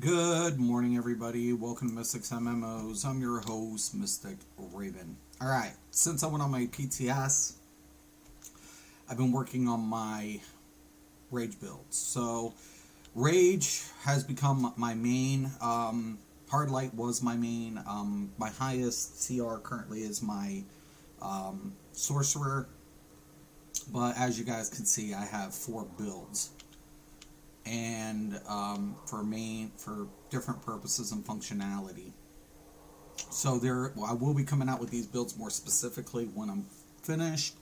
Good morning, everybody. Welcome to Mystics MMOs. I'm your host, Mystic Raven. All right, since I went on my PTS, I've been working on my Rage builds. So, Rage has become my main. Hard Light was my main. My highest CR currently is my Sorcerer. But as you guys can see, I have four builds and for different purposes and functionality. So I will be coming out with these builds more specifically when I'm finished.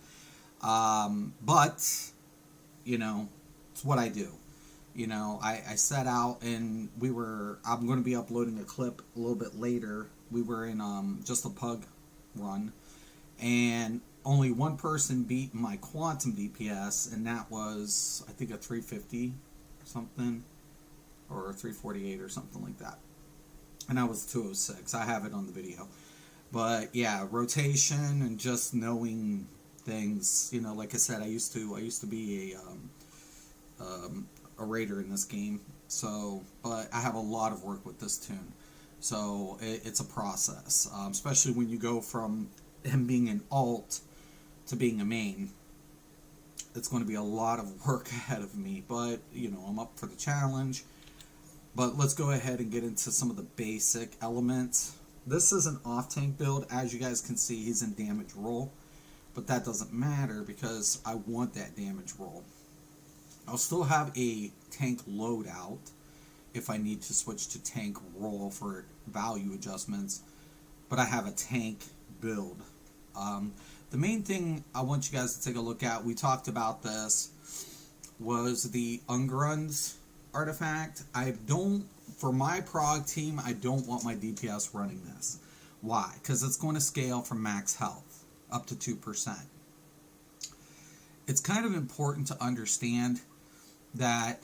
But you know, it's what I do. I set out and I'm going to be uploading a clip a little bit later. We were in just a pug run, and only one person beat my quantum DPS, and that was I think a 350 or something, or 348 or something like that. And I was 206. I have it on the video. But yeah, rotation and just knowing things. Like I said, I used to be a raider in this game. So, but I have a lot of work with this tune. So it's a process, especially when you go from him being an alt to being a main. It's going to be a lot of work ahead of me, but I'm up for the challenge. But let's go ahead and get into some of the basic elements. This is an off-tank build. As you guys can see, he's in damage roll, but that doesn't matter because I want that damage roll. I'll still have a tank loadout if I need to switch to tank roll for value adjustments, but I have a tank build. The main thing I want you guys to take a look at, we talked about this, was the Ungrun's artifact. For my prog team, I don't want my DPS running this. Why? Because it's going to scale from max health up to 2%. It's kind of important to understand that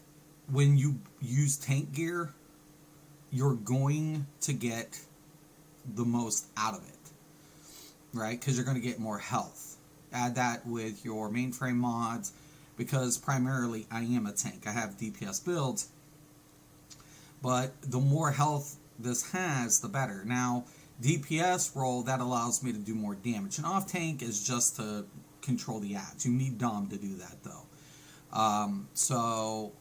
when you use tank gear, you're going to get the most out of it, right? Because you're going to get more health. Add that with your mainframe mods, because primarily I am a tank. I have DPS builds, but the more health this has, the better. Now, DPS roll, that allows me to do more damage. And off tank is just to control the ads. You need Dom to do that, though. So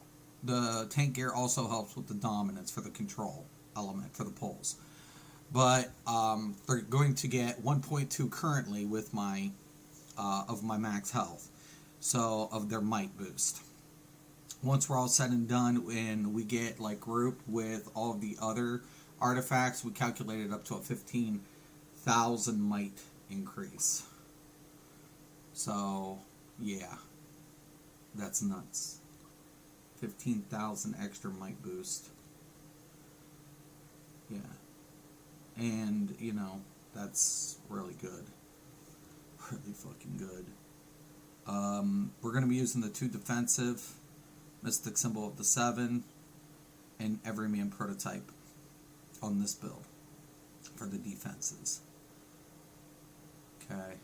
the tank gear also helps with the dominance for the control element for the pulls. But they're going to get 1.2 currently with my of my max health, so of their might boost. Once we're all said and done, and we get like grouped with all of the other artifacts, we calculated up to a 15,000 might increase. So yeah, that's nuts. 15,000 extra might boost. Yeah. And, that's really good. Really fucking good. We're going to be using the 2 defensive, Mystic Symbol of the 7, and Everyman Prototype on this build for the defenses. Okay.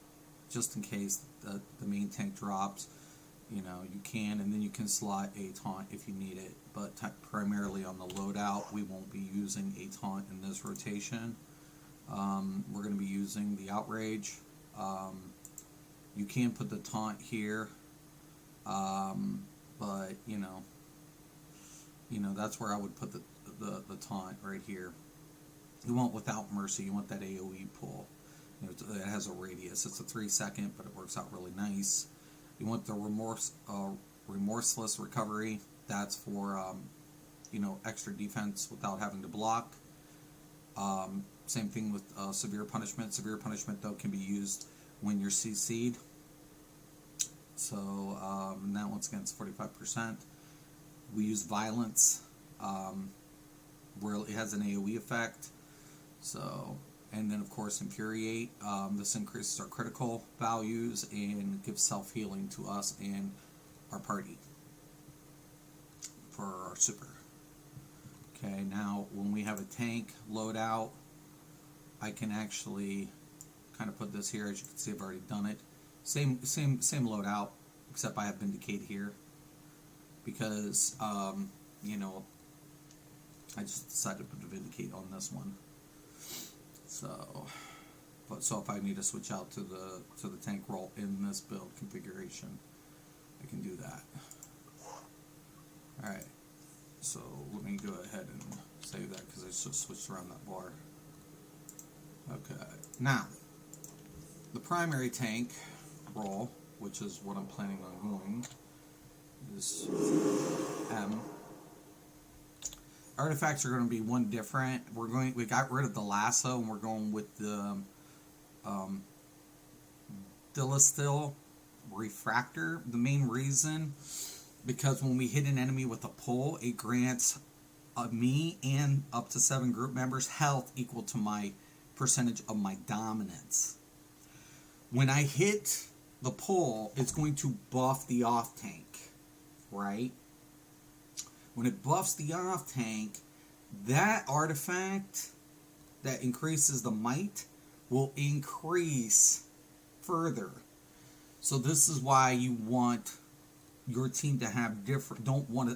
Just in case the main tank drops, you can, and then you can slot a taunt if you need it. But primarily on the loadout, we won't be using a taunt in this rotation. We're going to be using the Outrage. You can put the taunt here, but that's where I would put the taunt right here. You want Without Mercy. You want that AOE pull. It has a radius. It's a 3-second, but it works out really nice. You want the Remorseless Recovery. That's for extra defense without having to block. Same thing with Severe Punishment. Severe Punishment, though, can be used when you're CC'd. So that once again it's 45%. We use Violence, where it has an AOE effect. So, and then of course Infuriate. This increases our critical values and gives self-healing to us and our party for our super. Okay, now when we have a tank loadout, I can actually kind of put this here. As you can see, I've already done it. Same loadout, except I have Vindicate here because I just decided to vindicate on this one. So, so if I need to switch out to the tank roll in this build configuration, I can do that. All right. So let me go ahead and save that because I just switched around that bar. Okay. Now, the primary tank roll, which is what I'm planning on going, is M. Artifacts are going to be one different. We got rid of the lasso and we're going with the Dilistil refractor. The main reason, because when we hit an enemy with a pull, it grants me and up to 7 group members health equal to my percentage of my dominance. When I hit the pull, it's going to buff the off tank, right? When it buffs the off tank, that artifact that increases the might will increase further. So this is why you want your team to have different,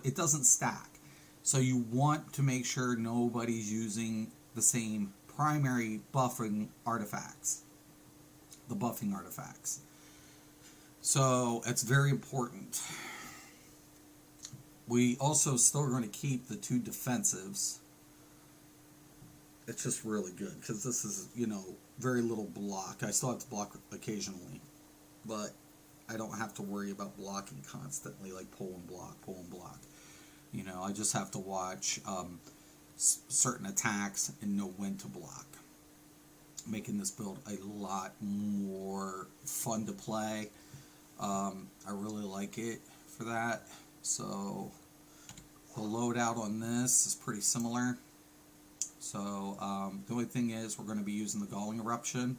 it doesn't stack. So you want to make sure nobody's using the same primary buffing artifacts. The buffing artifacts. So it's very important. We also still are going to keep the 2 defensives. It's just really good because this is, very little block. I still have to block occasionally, but I don't have to worry about blocking constantly, like pull and block, pull and block. I just have to watch certain attacks and know when to block, making this build a lot more fun to play. I really like it for that. So the loadout on this is pretty similar. So the only thing is we're going to be using the Galling Eruption.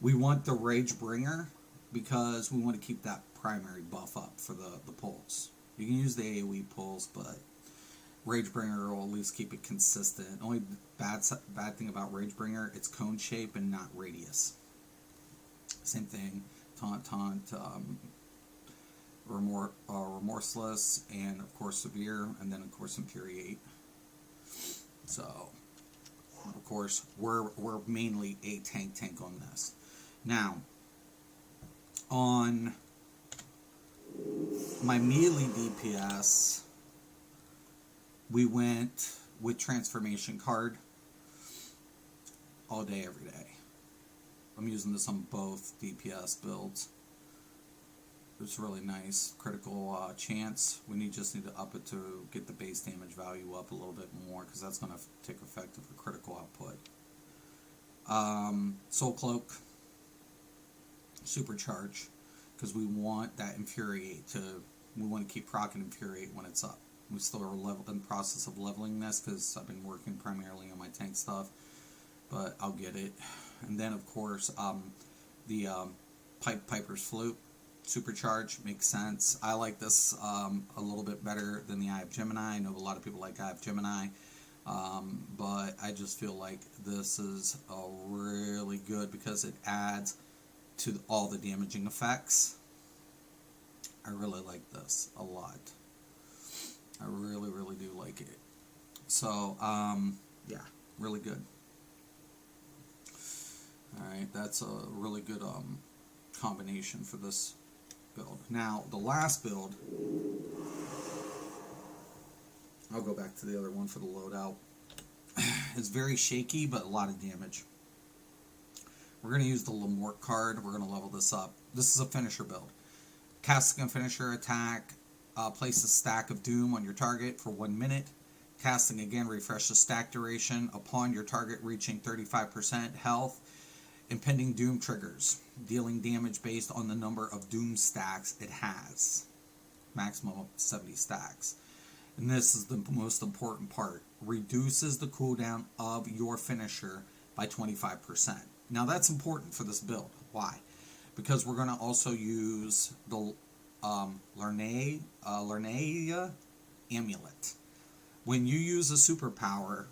We want the Rage Bringer because we want to keep that primary buff up for the pulls. You can use the AoE pulls, but Rage Bringer will at least keep it consistent. Only bad thing about Rage Bringer, it's cone shape and not radius. Same thing, Taunt, Remorseless, and of course Severe, and then of course Infuriate. So, of course, we're mainly a tank on this. Now, on my melee DPS, we went with Transformation Card all day, every day. I'm using this on both DPS builds. It's really nice. Critical chance. We just need to up it to get the base damage value up a little bit more because that's going to take effect of a critical output. Soul Cloak. Supercharge. Because we want that Infuriate we want to keep proccing Infuriate when it's up. We still are in the process of leveling this because I've been working primarily on my tank stuff. But I'll get it. And then, of course, the Piper's Flute. Supercharge makes sense. I like this a little bit better than the Eye of Gemini. I know a lot of people like Eye of Gemini, but I just feel like this is really good because it adds to all the damaging effects. I really like this a lot. I really, really do like it. So, yeah, really good. Alright, that's a really good combination for this build. Now, the last build, I'll go back to the other one for the loadout. It's very shaky, but a lot of damage. We're going to use the Lamort card. We're going to level this up. This is a finisher build. Casting a finisher attack, place a stack of Doom on your target for 1 minute. Casting again, refresh the stack duration upon your target reaching 35% health. Impending Doom triggers, dealing damage based on the number of Doom stacks it has. Maximum of 70 stacks. And this is the most important part. Reduces the cooldown of your finisher by 25%. Now that's important for this build. Why? Because we're going to also use the Lernaia Amulet. When you use a superpower,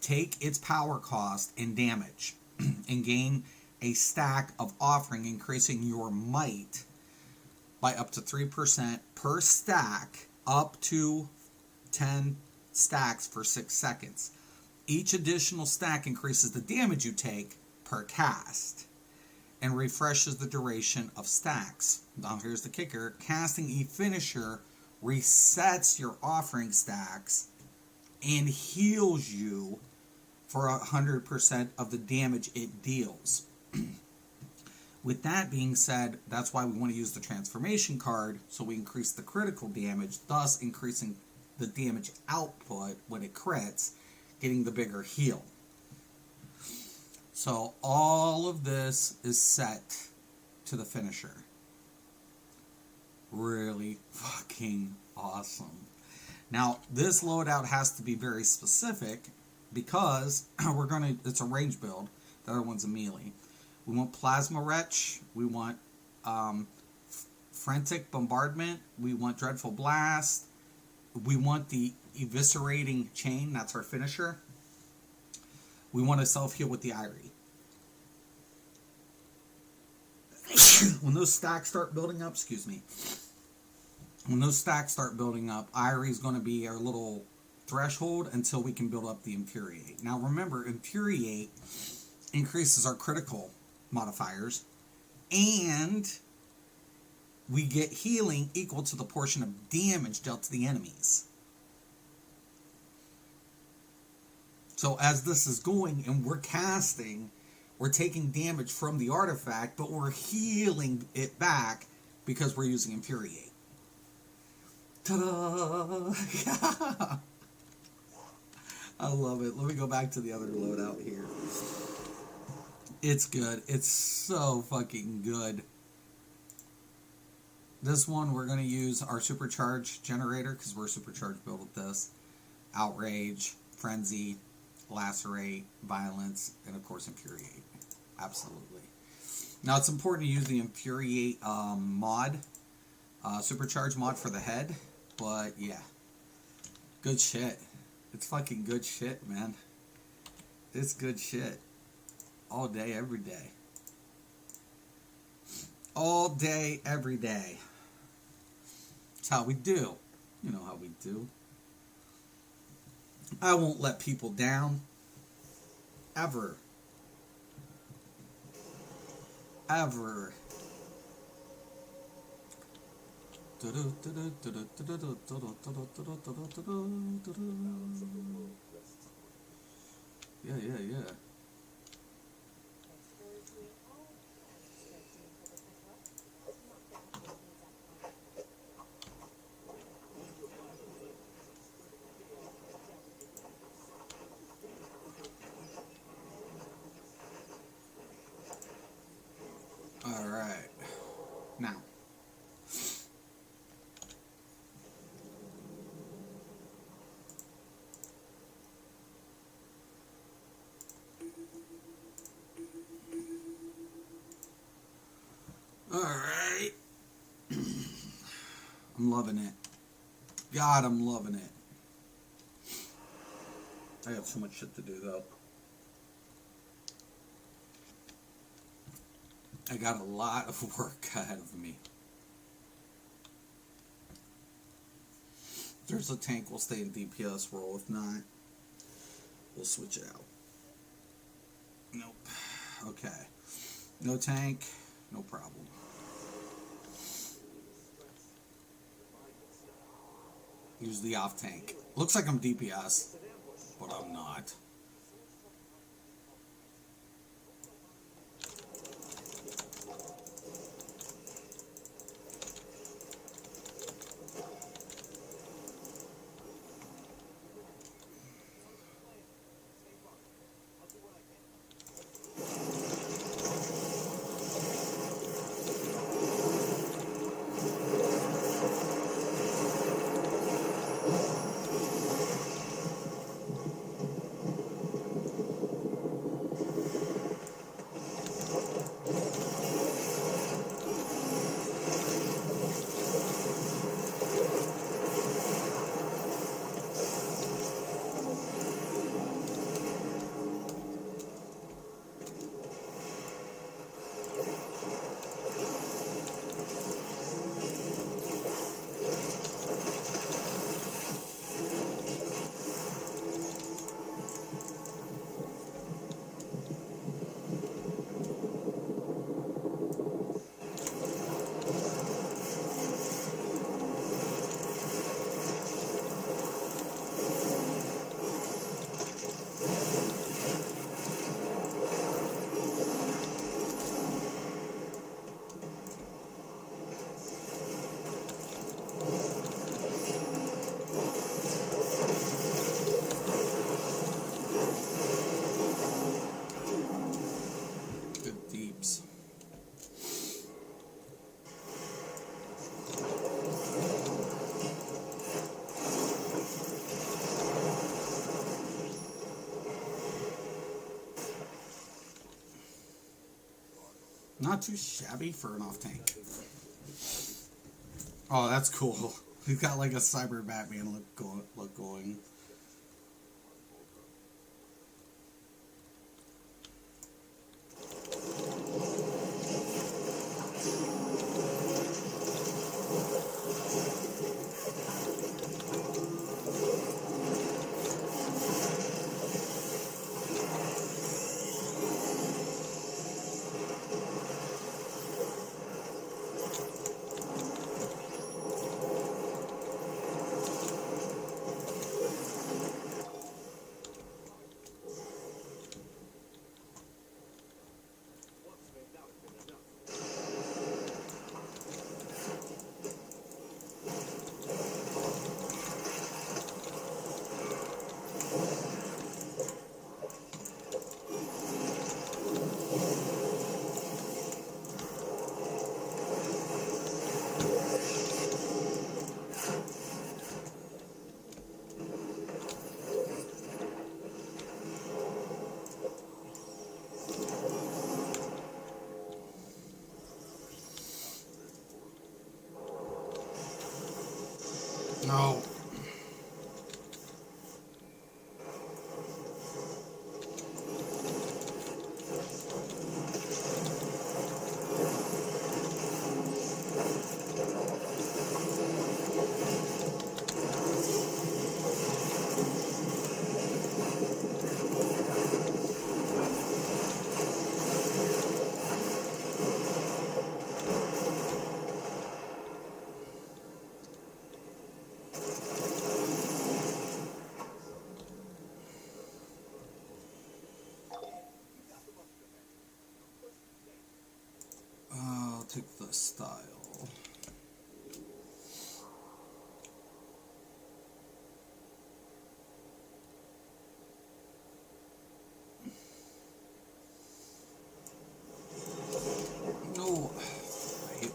take its power cost and damage and gain a stack of offering, increasing your might by up to 3% per stack, up to 10 stacks for 6 seconds. Each additional stack increases the damage you take per cast and refreshes the duration of stacks. Now here's the kicker. Casting a finisher resets your offering stacks and heals you for 100% of the damage it deals. With that being said, that's why we want to use the transformation card, so we increase the critical damage, thus increasing the damage output when it crits, getting the bigger heal. So all of this is set to the finisher. Really fucking awesome. Now, this loadout has to be very specific because it's a range build. The other one's a melee. We want Plasma Wretch. We want Frantic Bombardment. We want Dreadful Blast. We want the Eviscerating Chain. That's our finisher. We want to self-heal with the Irie. When those stacks start building up, when those stacks start building up, Irie is going to be our little threshold until we can build up the Infuriate. Now remember, Infuriate increases our critical modifiers, and we get healing equal to the portion of damage dealt to the enemies. So as this is going and we're casting, we're taking damage from the artifact, but we're healing it back because we're using Infuriate. Ta-da! I love it. Let me go back to the other loadout here. It's good. It's so fucking good. This one, we're going to use our supercharge generator because we're a supercharged build with this. Outrage, Frenzy, Lacerate, Violence, and of course Infuriate. Absolutely. Now it's important to use the Infuriate mod, supercharge mod for the head, but yeah. Good shit. It's fucking good shit, man. It's good shit. All day, every day. All day, every day. That's how we do. You know how we do. I won't let people down. Ever. Ever. Yeah. All right. Now. All right. I'm loving it. God, I'm loving it. I have so much shit to do, though. I got a lot of work ahead of me. If there's a tank, we'll stay in DPS role. If not, we'll switch it out. Nope. Okay. No tank, no problem. Use the off tank. Looks like I'm DPS, but I'm not. Not too shabby for an off tank. Oh, that's cool. He's got like a cyber Batman look going. No. I'll take the style. No. Right.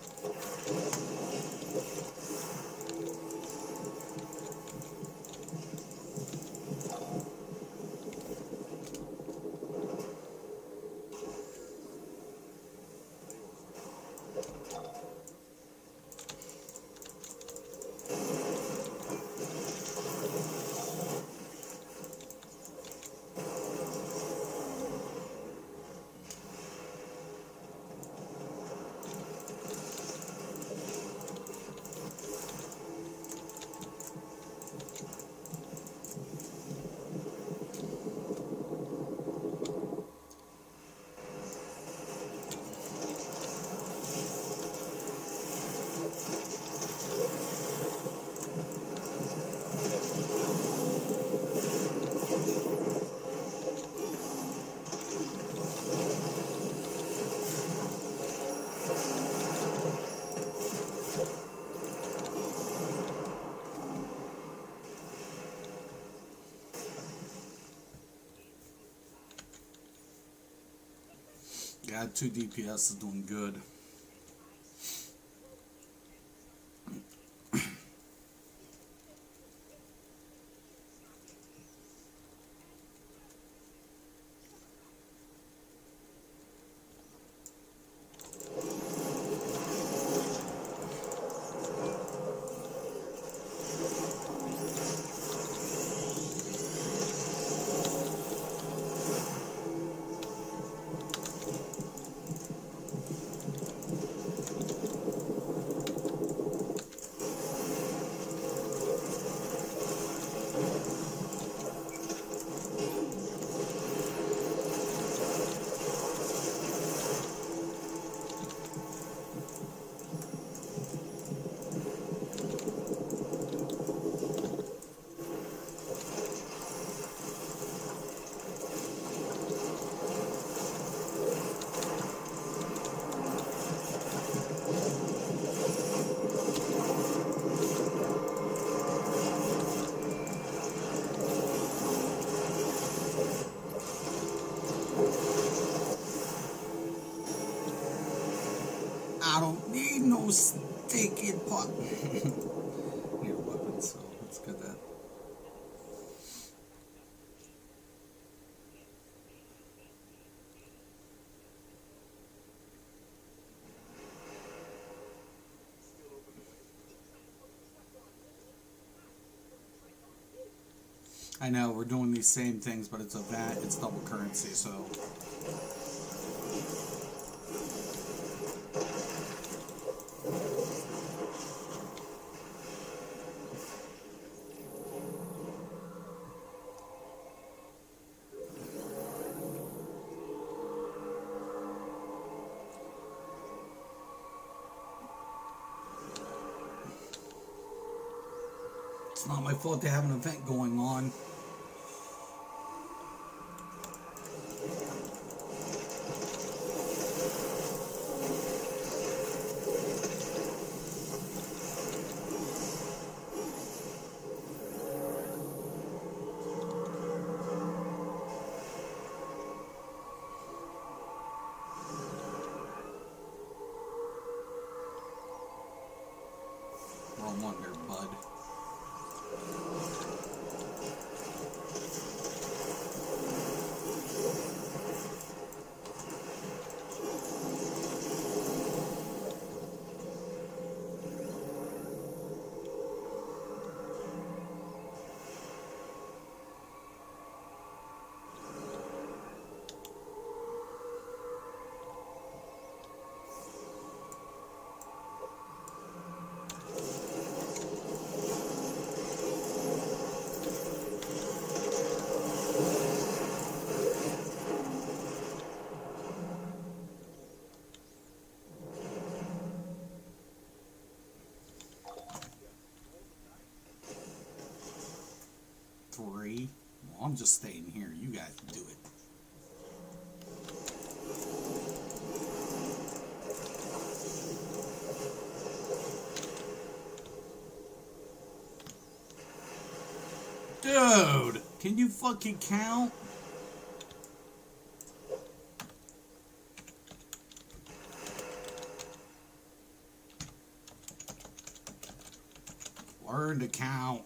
Yeah, 2 DPS is doing good. I don't need no sticky pot. Need a weapon, so let's get that. I know we're doing these same things, but it's a VAT, it's double currency, so. It's not my fault they have an event going on. Wrong one there, bud. Three. Well, I'm just staying here. You guys do it. Dude, can you fucking count? Learn to count.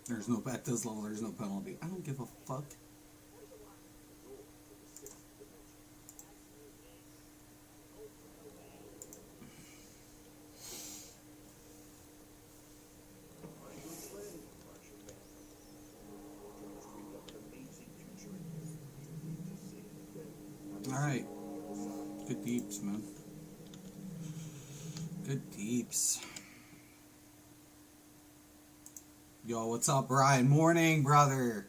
There's no, at this level, there's no penalty. I don't give a fuck. Alright. Good deeps, man. Good deeps. Yo, what's up, Brian? Morning, brother.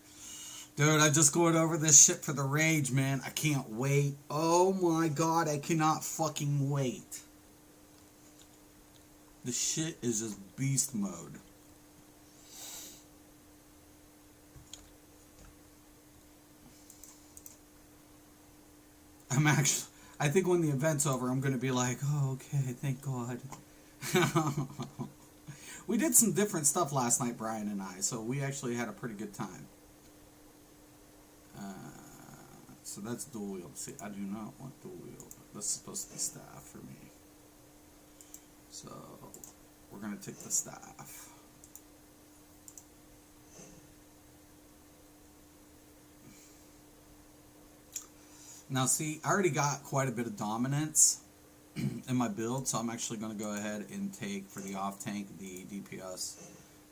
Dude, I'm just going over this shit for the rage, man. I can't wait. Oh my god, I cannot fucking wait. This shit is just beast mode. I think when the event's over, I'm gonna be like, oh, okay, thank God. We did some different stuff last night, Brian and I, so we actually had a pretty good time. So that's dual wield. See, I do not want dual wield. That's supposed to be staff for me. So we're going to take the staff. Now see, I already got quite a bit of dominance in my build, so I'm actually going to go ahead and take, for the off-tank, the DPS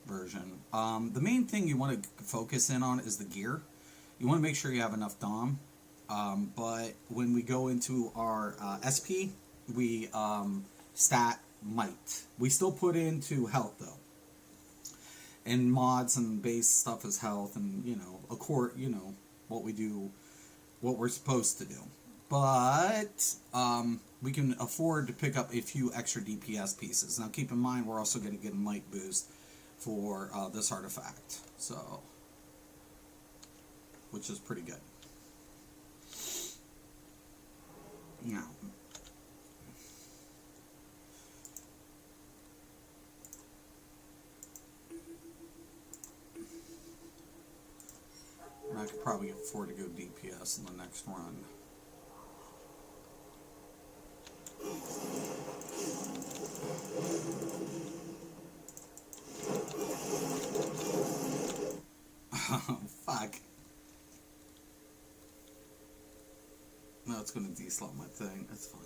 version. The main thing you want to focus in on is the gear. You want to make sure you have enough Dom, but when we go into our SP, we stat might. We still put into health, though. And mods and base stuff is health, and, you know, what we do, what we're supposed to do. But we can afford to pick up a few extra DPS pieces. Now keep in mind we're also going to get a might boost for this artifact, so, which is pretty good. Now, I could probably afford to go DPS in the next run. Oh, fuck. No, it's gonna de-slot my thing. That's fine.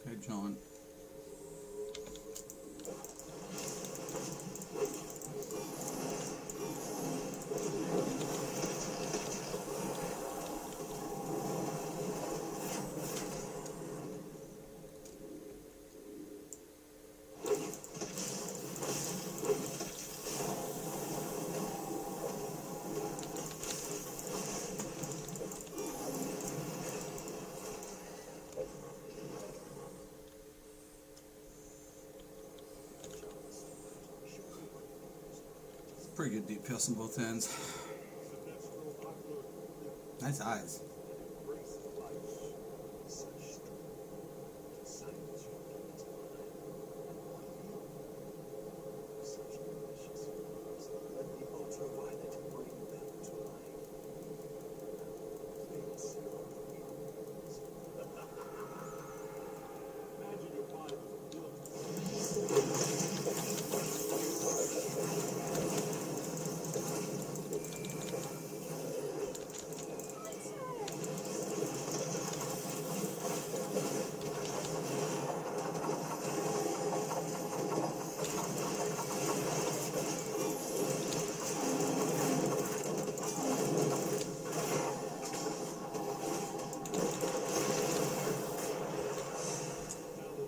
Okay, John. Pretty good DPS on both ends. Nice eyes.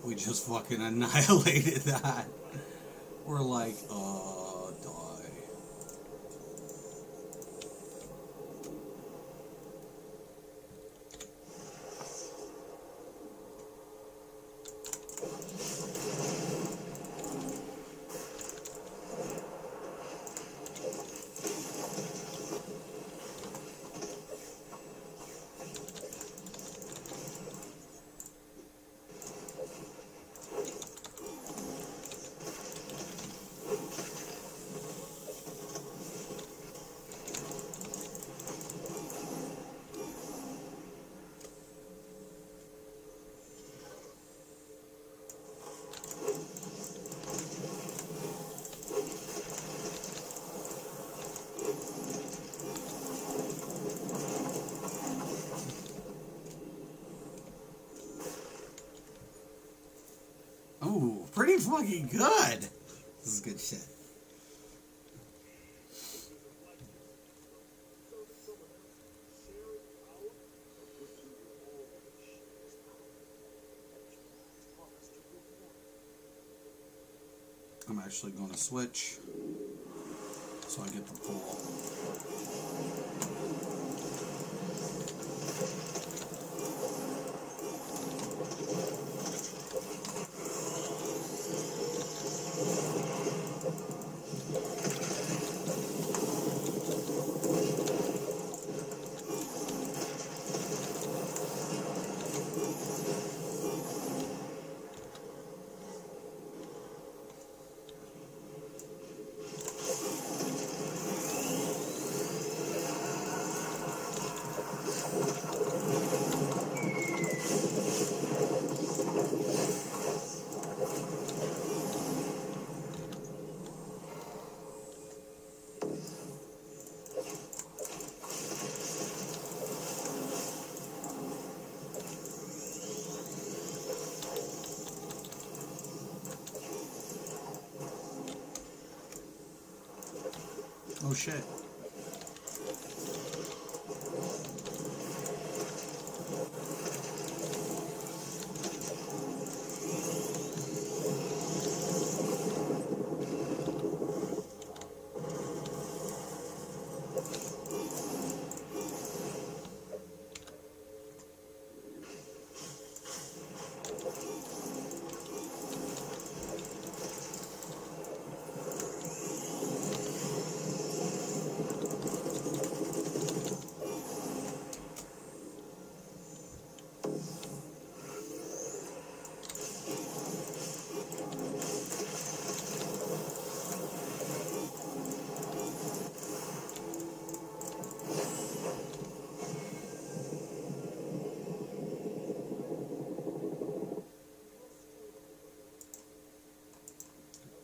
We just fucking annihilated that. We're like, die. Ooh, pretty fucking good. This is good shit. I'm actually going to switch so I get the full. Oh shit.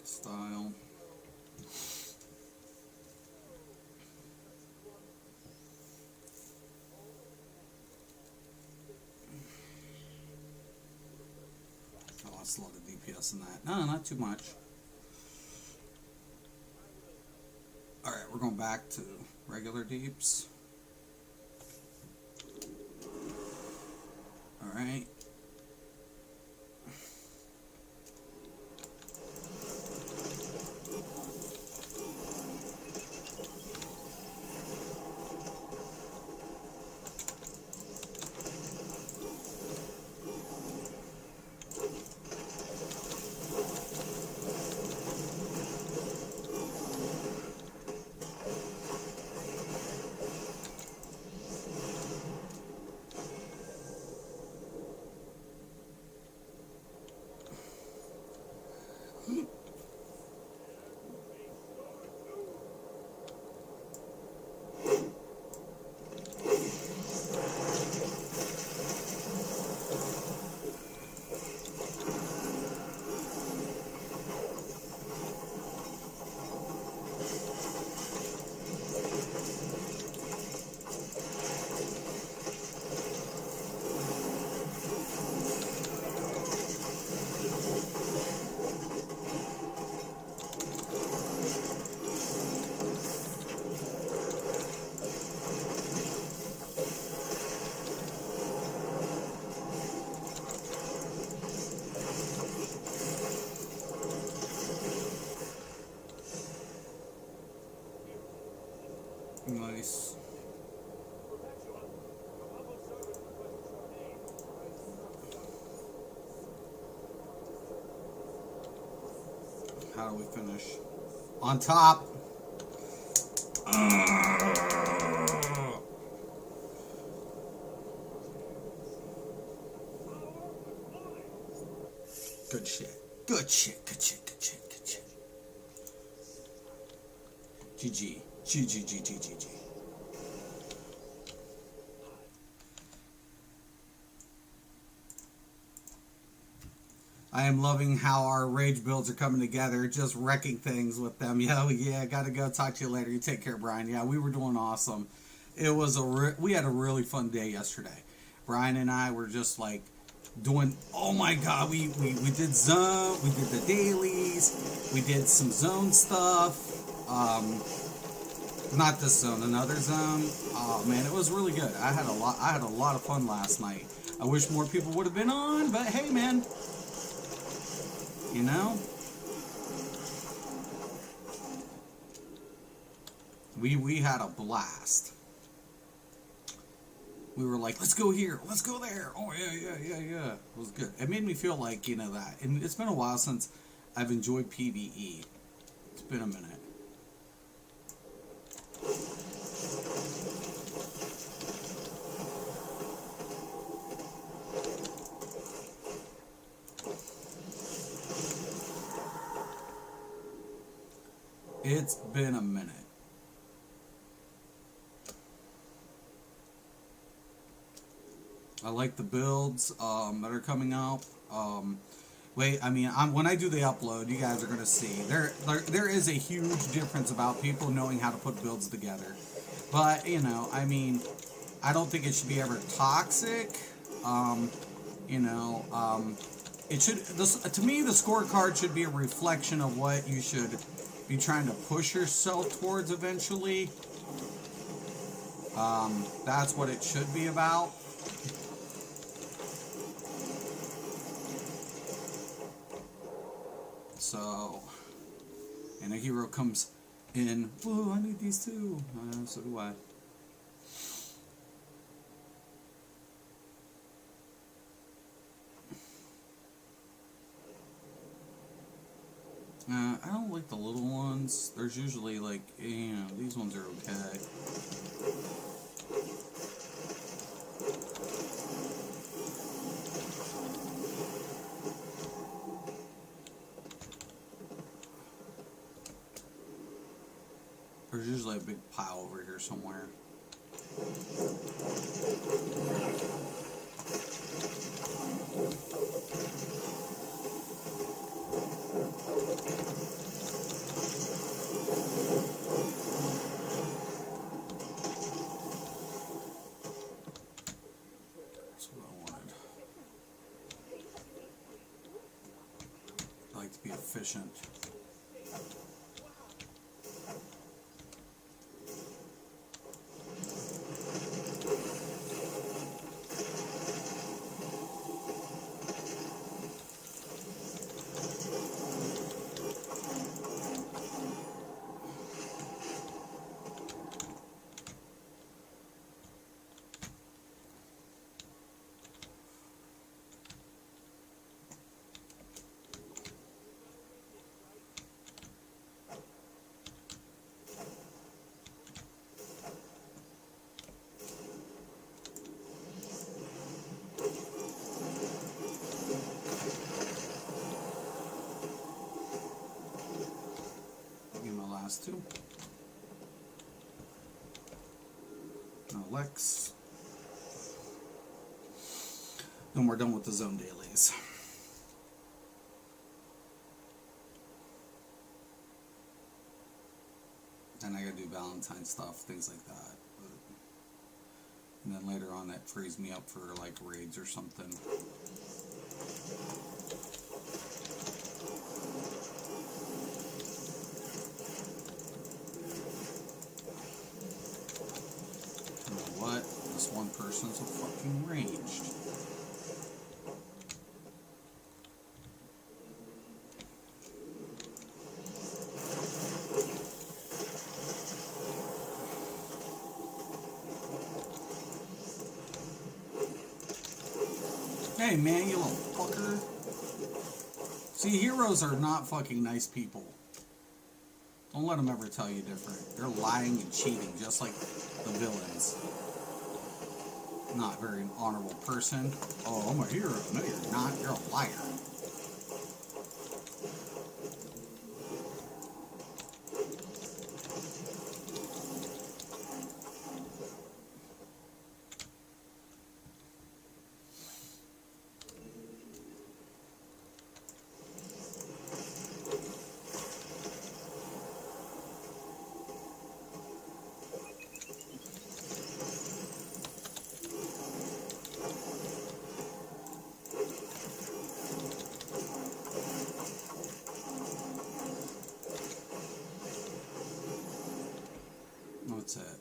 Style. Oh, that's a lot of DPS in that. No, not too much. Alright, we're going back to regular deeps. Alright. Nice. How do we finish? On top. Good shit. Good shit. Good shit. Good shit. Good shit. GG. GG. I am loving how our rage builds are coming together, just wrecking things with them. Yeah, gotta go. Talk to you later. You take care, Brian. Yeah, we were doing awesome. It was we had a really fun day yesterday. Brian and I were just like doing, oh my god, we did zone, we did the dailies, we did some zone stuff. Not this zone, another zone. Oh man, it was really good. I had a lot of fun last night. I wish more people would have been on, but hey man, you know, We had a blast. We were like, let's go here, let's go there. Oh yeah. It was good. It made me feel like, you know, that. And it's been a while since I've enjoyed PvE. It's been a minute. It's been a minute. I like the builds that are coming out. Wait, I mean, when I do the upload, you guys are gonna see there is a huge difference about people knowing how to put builds together. But you know, I mean, I don't think it should be ever toxic. You know, it should. To me, the scorecard should be a reflection of what you should be trying to push yourself towards eventually. That's what it should be about. So, and a hero comes in, oh, I need these too. So do I. I don't like the little ones. There's usually like, you know, these ones are okay. There's usually a big pile over here somewhere. That's what I wanted. I like to be efficient. Two. No Lex. Then we're done with the zone dailies. Then I gotta do Valentine stuff, things like that. And then later on that frees me up for like raids or something. One person's a fucking ranged. Hey man, you little fucker. See, heroes are not fucking nice people. Don't let them ever tell you different. They're lying and cheating just like the villains. Not very an honorable person. Oh, I'm a hero. No, you're not. You're a liar. What's that?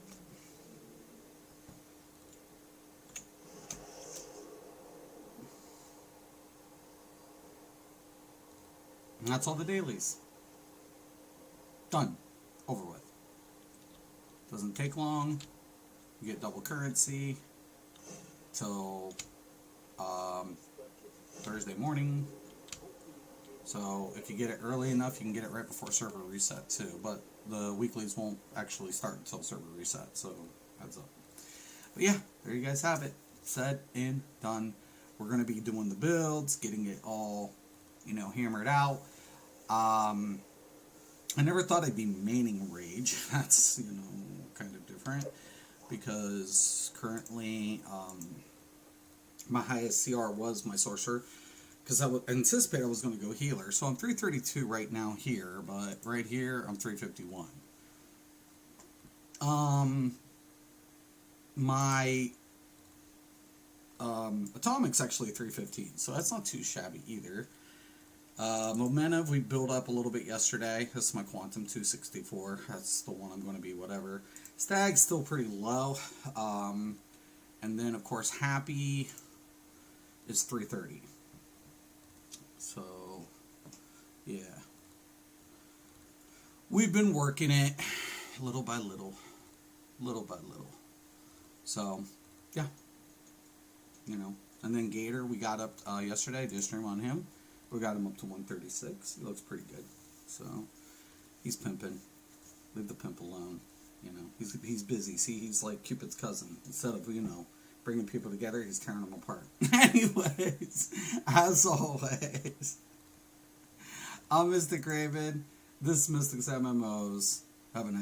And that's all the dailies. Done. Over with. Doesn't take long. You get double currency till Thursday morning. So if you get it early enough, you can get it right before server reset too. But the weeklies won't actually start until server reset, so heads up. But yeah, there you guys have it. Said and done. We're going to be doing the builds, getting it all, hammered out. I never thought I'd be maining Rage. That's, kind of different. Because currently, my highest CR was my Sorcerer. Because I anticipated I was going to go Healer. So I'm 332 right now here, but right here I'm 351. My Atomic's actually 315, so that's not too shabby either. Momentum, we built up a little bit yesterday. This is my Quantum 264. That's the one I'm going to be whatever. Stag's still pretty low. And then, of course, Happy is 330. So, yeah. We've been working it little by little. Little by little. So, yeah. And then Gator, we got up yesterday. Did a stream on him. We got him up to 136. He looks pretty good. So, he's pimping. Leave the pimp alone. He's busy. See, he's like Cupid's cousin. Instead of, bringing people together, he's tearing them apart. Anyways, as always, I'm Mystic Raven. This is Mystic's MMOs. Have a nice